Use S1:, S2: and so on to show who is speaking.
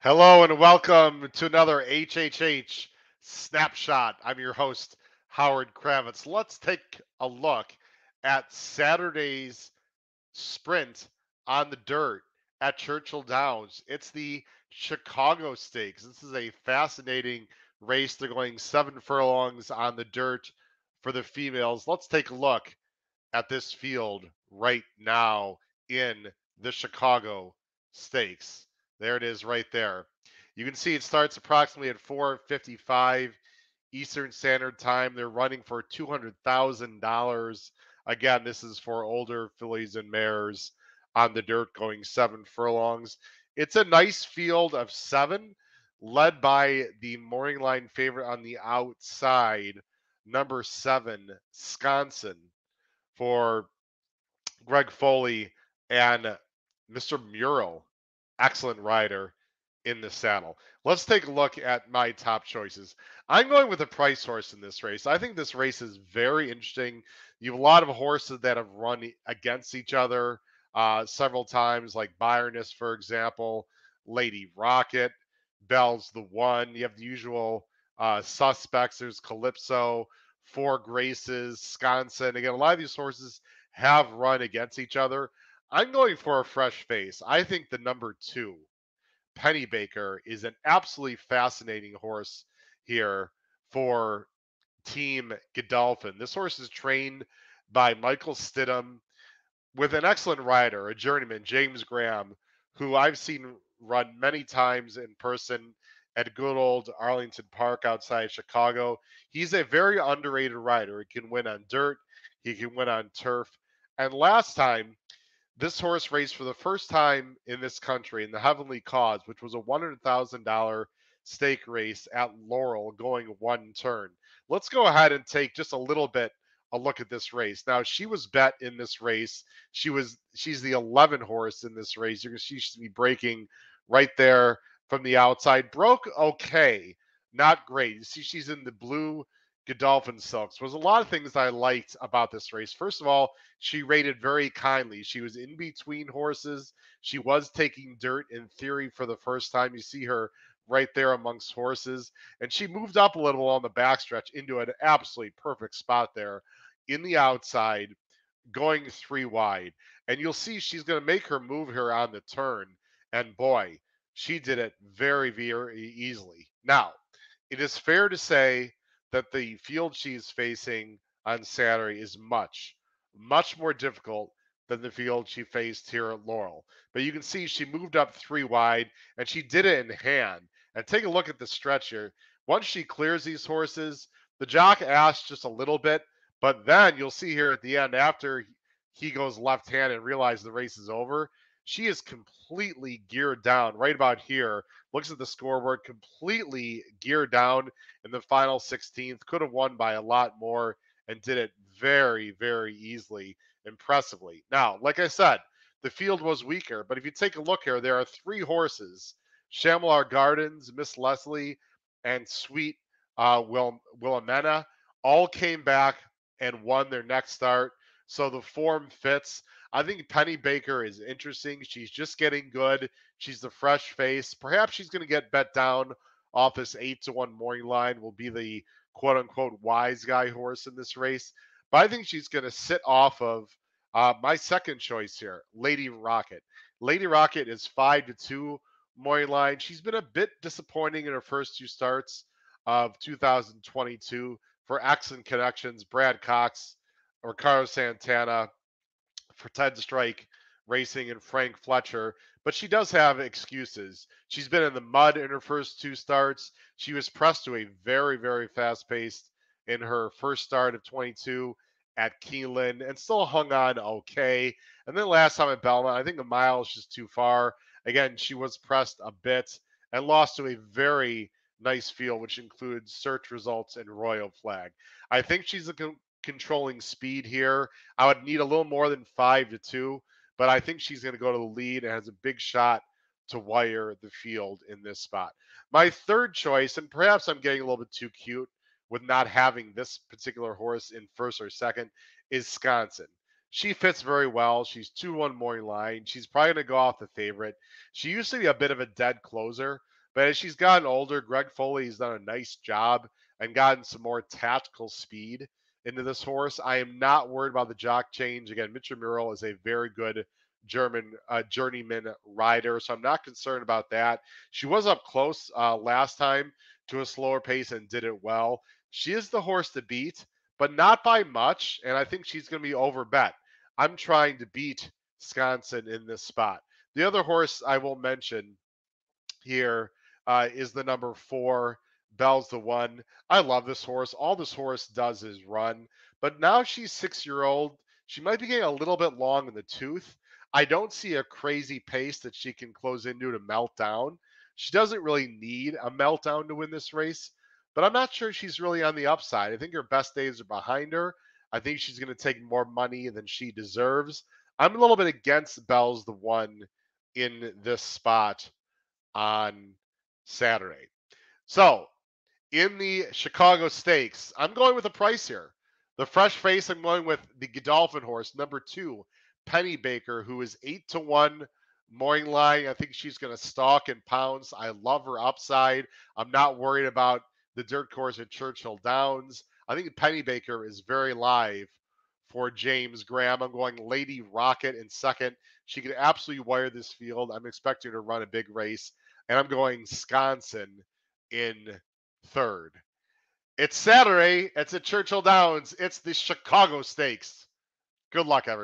S1: Hello and welcome to another HHH Snapshot. I'm your host, Howard Kravitz. Let's take a look at Saturday's sprint on the dirt at Churchill Downs. It's the Chicago Stakes. This is a fascinating race. They're going 7 furlongs on the dirt for the females. Let's take a look at this field right now in the Chicago Stakes. There it is right there. You can see it starts approximately at 4:55 Eastern Standard Time. They're running for $200,000. Again, this is for older fillies and mares on the dirt going 7 furlongs. It's a nice field of seven, led by the morning line favorite on the outside, number 7, Sconsin, for Greg Foley and Mr. Muro. Excellent rider in the saddle. Let's take a look at my top choices. I'm going with a price horse in this race. I think this race is very interesting. You have a lot of horses that have run against each other several times, like Byroness, for example, Lady Rocket, Bell's the One. You have the usual suspects. There's Calypso, Four Graces, Sconsin. Again, a lot of these horses have run against each other. I'm going for a fresh face. I think the number 2, Penny Baker, is an absolutely fascinating horse here for Team Godolphin. This horse is trained by Michael Stidham with an excellent rider, a journeyman, James Graham, who I've seen run many times in person at good old Arlington Park outside Chicago. He's a very underrated rider. He can win on dirt, he can win on turf. And last time, this horse raced for the first time in this country in the Heavenly Cause, which was a $100,000 stake race at Laurel going one turn. Let's go ahead and take just a little bit a look at this race. Now, she was bet in this race. She's the 11 horse in this race. You can see she's be breaking right there from the outside. Broke okay, not great. You see she's in the blue Godolphin silks. There's a lot of things I liked about this race. First of all, she rated very kindly. She was in between horses. She was taking dirt in theory for the first time. You see her right there amongst horses. And she moved up a little on the backstretch into an absolutely perfect spot there in the outside, going 3 wide. And you'll see she's going to make her move here on the turn. And boy, she did it very, very easily. Now, it is fair to say that the field she's facing on Saturday is much more difficult than the field she faced here at Laurel. But you can see she moved up 3 wide and she did it in hand. And take a look at the stretch here. Once she clears these horses, the jock asks just a little bit, but then you'll see here at the end, after he goes left hand and realizes the race is over, she is completely geared down right about here. Looks at the scoreboard, completely geared down in the final 16th. Could have won by a lot more and did it very, very easily, impressively. Now, like I said, the field was weaker, but if you take a look here, there are 3 horses: Shamlar Gardens, Miss Leslie, and Sweet Wilhelmina, all came back and won their next start. So the form fits. I think Penny Baker is interesting. She's just getting good. She's the fresh face. Perhaps she's going to get bet down off this 8-1 morning line. Will be the quote unquote wise guy horse in this race. But I think she's going to sit off of my second choice here, Lady Rocket. Lady Rocket is 5-2 morning line. She's been a bit disappointing in her first 2 starts of 2022 for Excellent Connections, Brad Cox, Ricardo Santana, for Ted Strike Racing, and Frank Fletcher. But she does have excuses. She's been in the mud in her first 2 starts. She was pressed to a very, very fast pace in her first start of 22 at Keeneland and still hung on okay. And then last time at Belmont, I think a mile is just too far. Again, she was pressed a bit and lost to a very nice field, which includes Search Results and Royal Flag. I think she's controlling speed here. I would need a little more than 5-2, but I think she's going to go to the lead and has a big shot to wire the field in this spot. My third choice, and perhaps I'm getting a little bit too cute with not having this particular horse in first or second, is Sconsin. She fits very well. She's 2-1 morning line. She's probably going to go off the favorite. She used to be a bit of a dead closer, but as she's gotten older, Greg Foley's done a nice job and gotten some more tactical speed into this horse. I am not worried about the jock change. Again, Mitchell Murrell is a very good German journeyman rider, so I'm not concerned about that. She was up close last time to a slower pace and did it well. She is the horse to beat, but not by much, and I think she's going to be overbet. I'm trying to beat Sconson in this spot. The other horse I will mention here is the number 4, Bell's the One. I love this horse. All this horse does is run, but now she's 6-year old. She might be getting a little bit long in the tooth. I don't see a crazy pace that she can close into to melt down. She doesn't really need a meltdown to win this race, but I'm not sure she's really on the upside. I think her best days are behind her. I think she's going to take more money than she deserves. I'm a little bit against Bell's the One in this spot on Saturday. So, in the Chicago Stakes, I'm going with a price here. The fresh face, I'm going with the Godolphin horse, number 2, Penny Baker, who is 8-1 morning line. I think she's going to stalk and pounce. I love her upside. I'm not worried about the dirt course at Churchill Downs. I think Penny Baker is very live for James Graham. I'm going Lady Rocket in second. She could absolutely wire this field. I'm expecting her to run a big race. And I'm going Sconson in third. It's Saturday. It's at Churchill Downs. It's the Chicago Stakes. Good luck, everyone.